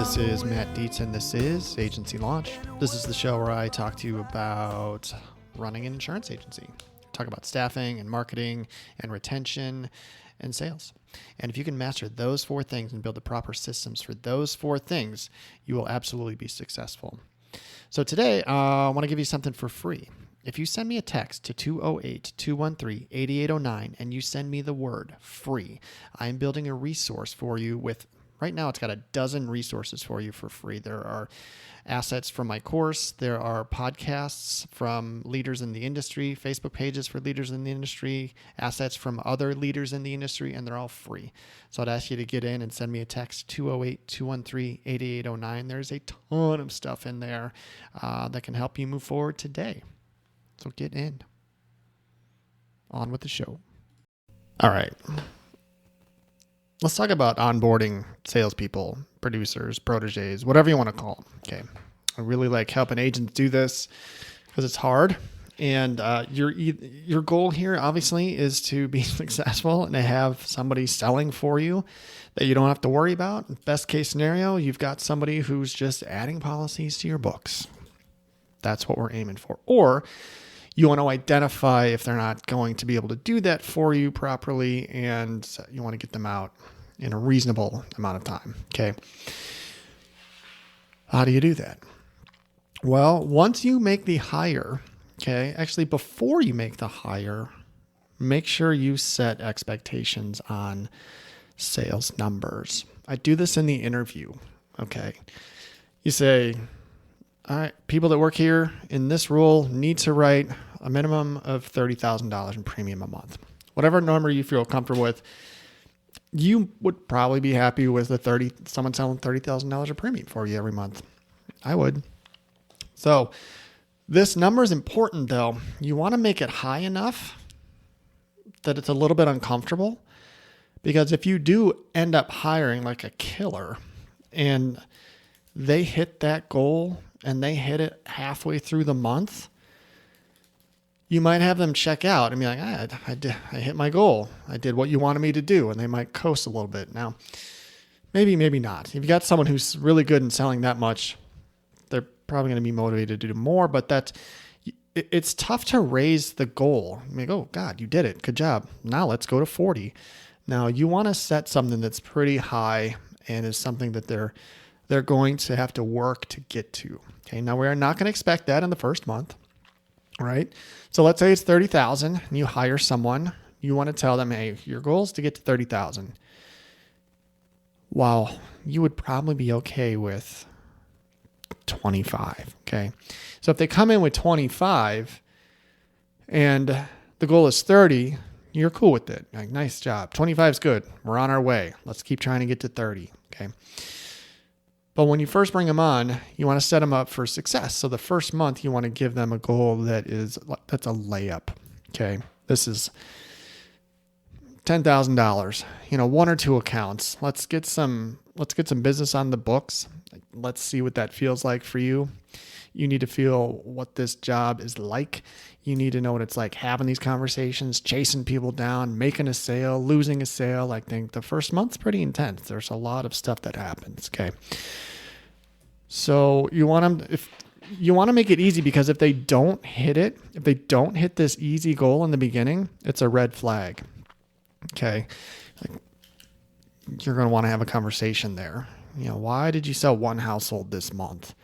This is Matt Dietz, and this is Agency Launch. This is the show where I talk to you about running an insurance agency. Talk about staffing and marketing and retention and sales. And if you can master those four things and build the proper systems for those four things, you will absolutely be successful. So today, I want to give you something for free. If you send me a text to 208-213-8809 and you send me the word free, I am building a resource for you with, right now it's got a dozen resources for you for free. There are assets from my course. There are podcasts from leaders in the industry, Facebook pages for leaders in the industry, assets from other leaders in the industry, and they're all free. So I'd ask you to get in and send me a text, 208-213-8809. There's a ton of stuff in there that can help you move forward today. So get in. On with the show. All right. Let's talk about onboarding salespeople, producers, proteges, whatever you want to call them. Okay. I really like helping agents do this because it's hard. And your goal here, obviously, is to be successful and to have somebody selling for you that you don't have to worry about. Best case scenario, you've got somebody who's just adding policies to your books. That's what we're aiming for. Or you want to identify if they're not going to be able to do that for you properly, and you want to get them out in a reasonable amount of time. Okay. How do you do that? Well, once you make the hire, okay, actually before you make the hire, make sure you set expectations on sales numbers. I do this in the interview. Okay. You say, all right, people that work here in this role need to write a minimum of $30,000 in premium a month. Whatever number you feel comfortable with, you would probably be happy with someone selling $30,000 of premium for you every month. I would. So this number is important though. You want to make it high enough that it's a little bit uncomfortable, because if you do end up hiring like a killer and they hit that goal and they hit it halfway through the month, you might have them check out and be like, I hit my goal. I did what you wanted me to do. And they might coast a little bit. Now, maybe not. If you got someone who's really good in selling that much, they're probably going to be motivated to do more, but it's tough to raise the goal. I mean, oh God, you did it. Good job. Now let's go to 40. Now you want to set something that's pretty high and is something that they're going to have to work to get to. Okay. Now we are not going to expect that in the first month, right? So let's say it's 30,000 and you hire someone. You want to tell them, hey, your goal is to get to 30,000. Well, you would probably be okay with 25. Okay. So if they come in with 25 and the goal is 30, you're cool with it. Like, nice job. 25 is good. We're on our way. Let's keep trying to get to 30. Okay. But when you first bring them on, you want to set them up for success. So the first month, you want to give them a goal that's a layup. Okay. This is $10,000, one or two accounts. Let's get some business on the books. Let's see what that feels like for you. You need to feel what this job is like. You need to know what it's like having these conversations, chasing people down, making a sale, losing a sale. I think the first month's pretty intense. There's a lot of stuff that happens. Okay. So you want to make it easy, because if they don't hit this easy goal in the beginning, it's a red flag. Okay. You're going to want to have a conversation there. Why did you sell one household this month?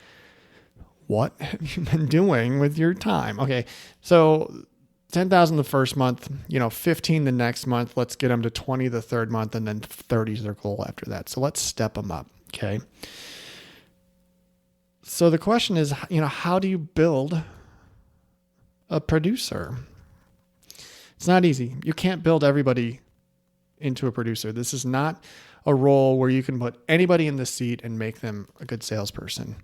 What have you been doing with your time? Okay. So 10,000 the first month, 15 the next month. Let's get them to 20 the third month, and then 30 is their goal after that. So let's step them up. Okay. So the question is, how do you build a producer? It's not easy. You can't build everybody into a producer. This is not a role where you can put anybody in the seat and make them a good salesperson.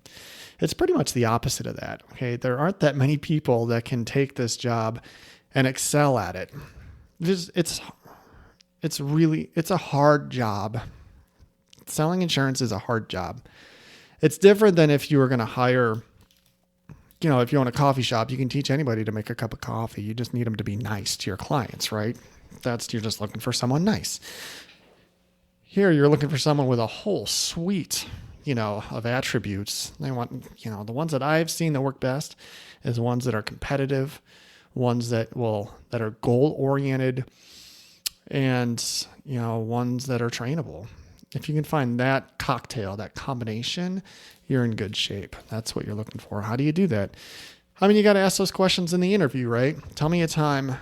It's pretty much the opposite of that. Okay. There aren't that many people that can take this job and excel at it. It's a hard job. Selling insurance is a hard job. It's different than if you were going to hire, if you own a coffee shop, you can teach anybody to make a cup of coffee. You just need them to be nice to your clients, right? You're just looking for someone nice. Here, you're looking for someone with a whole suite. of attributes. They want, the ones that I've seen that work best is ones that are competitive, ones that are goal oriented, and, ones that are trainable. If you can find that cocktail, that combination, you're in good shape. That's what you're looking for. How do you do that? You got to ask those questions in the interview, right? Tell me a time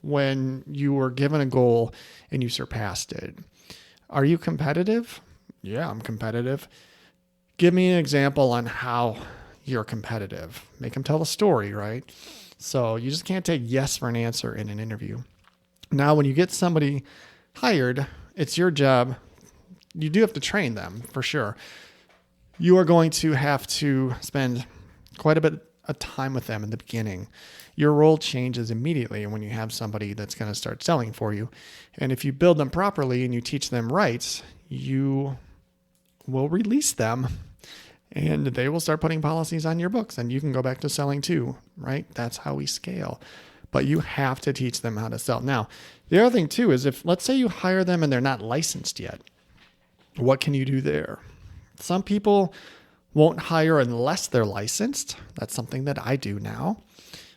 when you were given a goal and you surpassed it. Are you competitive? Yeah, I'm competitive. Give me an example on how you're competitive. Make them tell a story, right? So you just can't take yes for an answer in an interview. Now, when you get somebody hired, it's your job. You do have to train them for sure. You are going to have to spend quite a bit of time with them in the beginning. Your role changes immediately when you have somebody that's going to start selling for you. And if you build them properly and you teach them right, you will release them and they will start putting policies on your books and you can go back to selling too, right? That's how we scale. But you have to teach them how to sell. Now, the other thing too is if, let's say you hire them and they're not licensed yet, what can you do there? Some people won't hire unless they're licensed. That's something that I do now.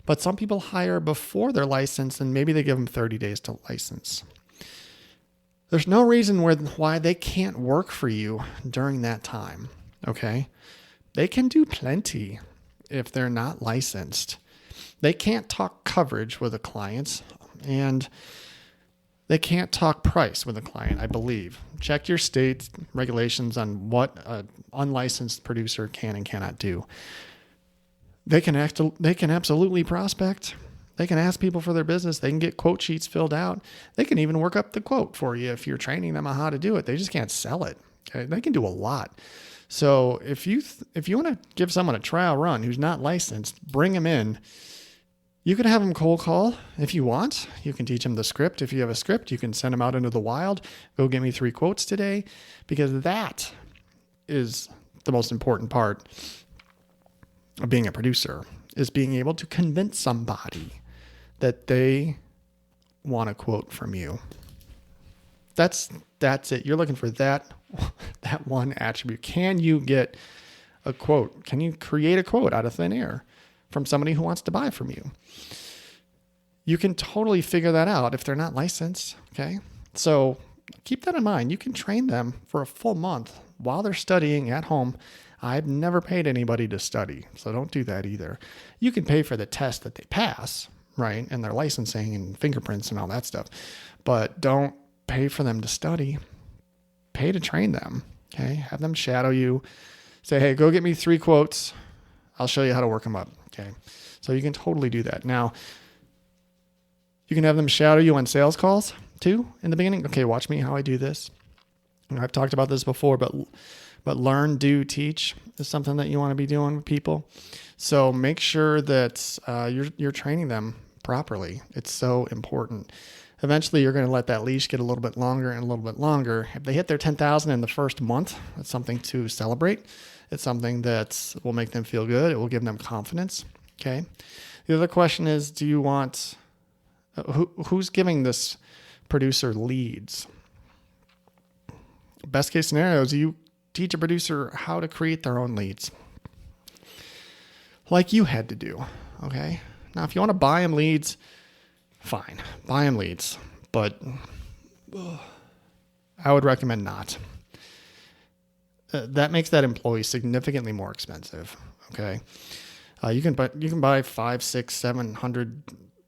But some people hire before they're licensed and maybe they give them 30 days to license. There's no reason why they can't work for you during that time, okay? They can do plenty if they're not licensed. They can't talk coverage with a client and they can't talk price with a client, I believe. Check your state regulations on what an unlicensed producer can and cannot do. They can absolutely prospect. They can ask people for their business. They can get quote sheets filled out. They can even work up the quote for you if you're training them on how to do it. They just can't sell it. Okay? They can do a lot. So if you want to give someone a trial run who's not licensed, bring them in. You can have them cold call if you want. You can teach them the script. If you have a script, you can send them out into the wild. Go get me 3 quotes today, because that is the most important part of being a producer, is being able to convince somebody that they want a quote from you. That's it. You're looking for that one attribute. Can you get a quote? Can you create a quote out of thin air from somebody who wants to buy from you? You can totally figure that out if they're not licensed, okay? So keep that in mind. You can train them for a full month while they're studying at home. I've never paid anybody to study, so don't do that either. You can pay for the test that they pass, right? And their licensing and fingerprints and all that stuff, but don't pay for them to study. Pay to train them, okay? Have them shadow you. Say, hey, go get me 3 quotes. I'll show you how to work them up, okay? So you can totally do that. Now, you can have them shadow you on sales calls too in the beginning. Okay, watch me how I do this. And I've talked about this before, but learn, do, teach is something that you want to be doing with people. So make sure that you're training them properly. It's so important. Eventually, you're going to let that leash get a little bit longer and a little bit longer. If they hit their 10,000 in the first month, that's something to celebrate. It's something that will make them feel good. It will give them confidence. Okay. The other question is, do you want who's giving this producer leads? Best case scenario is you teach a producer how to create their own leads, like you had to do. Okay. Now, if you want to buy them leads, fine, buy them leads, but I would recommend not. That makes that employee significantly more expensive. Okay. You can buy $500,000, $600,000,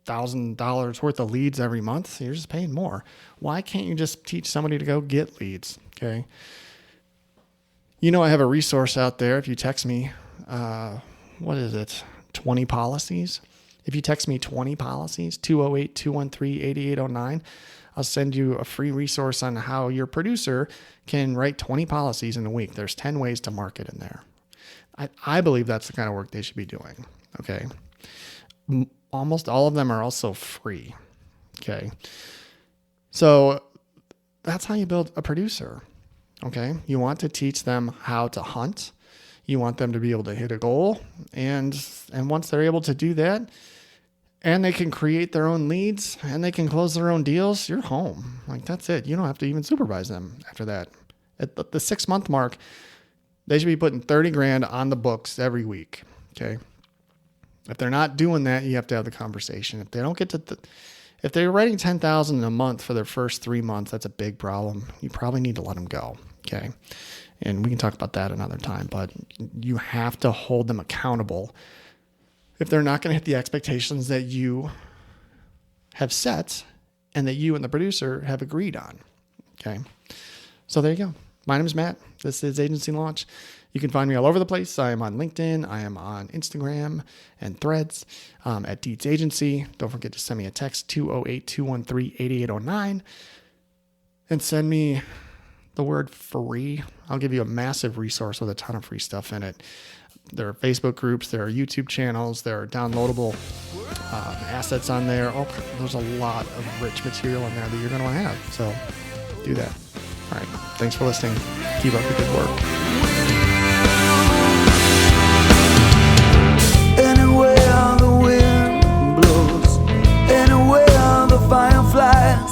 $700,000 worth of leads every month. You're just paying more. Why can't you just teach somebody to go get leads? Okay. I have a resource out there. If you text me, 20 policies. If you text me 20 policies, 208-213-8809, I'll send you a free resource on how your producer can write 20 policies in a week. There's 10 ways to market in there. I believe that's the kind of work they should be doing. Okay. Almost all of them are also free. Okay. So that's how you build a producer. Okay. You want to teach them how to hunt. You want them to be able to hit a goal. And once they're able to do that, and they can create their own leads and they can close their own deals, you're home. Like, that's it. You don't have to even supervise them after that. At the 6-month mark, They should be putting 30 grand on the books every week. Okay. If they're not doing that, you have to have the conversation. If they don't get to, if they're writing 10,000 a month for their first 3 months, that's a big problem. You probably need to let them go. Okay. And we can talk about that another time, but you have to hold them accountable. If they're not going to hit the expectations that you have set and that you and the producer have agreed on. Okay. So there you go. My name is Matt. This is Agency Launch. You can find me all over the place. I am on LinkedIn. I am on Instagram and Threads at Dietz Agency. Don't forget to send me a text, 208-213-8809, and send me the word free. I'll give you a massive resource with a ton of free stuff in it. There are Facebook groups. There are YouTube channels. There are downloadable assets on there. Oh, there's a lot of rich material in there that you're going to want to have. So do that. All right. Thanks for listening. Keep up the good work. Anywhere the wind blows, anywhere the fireflies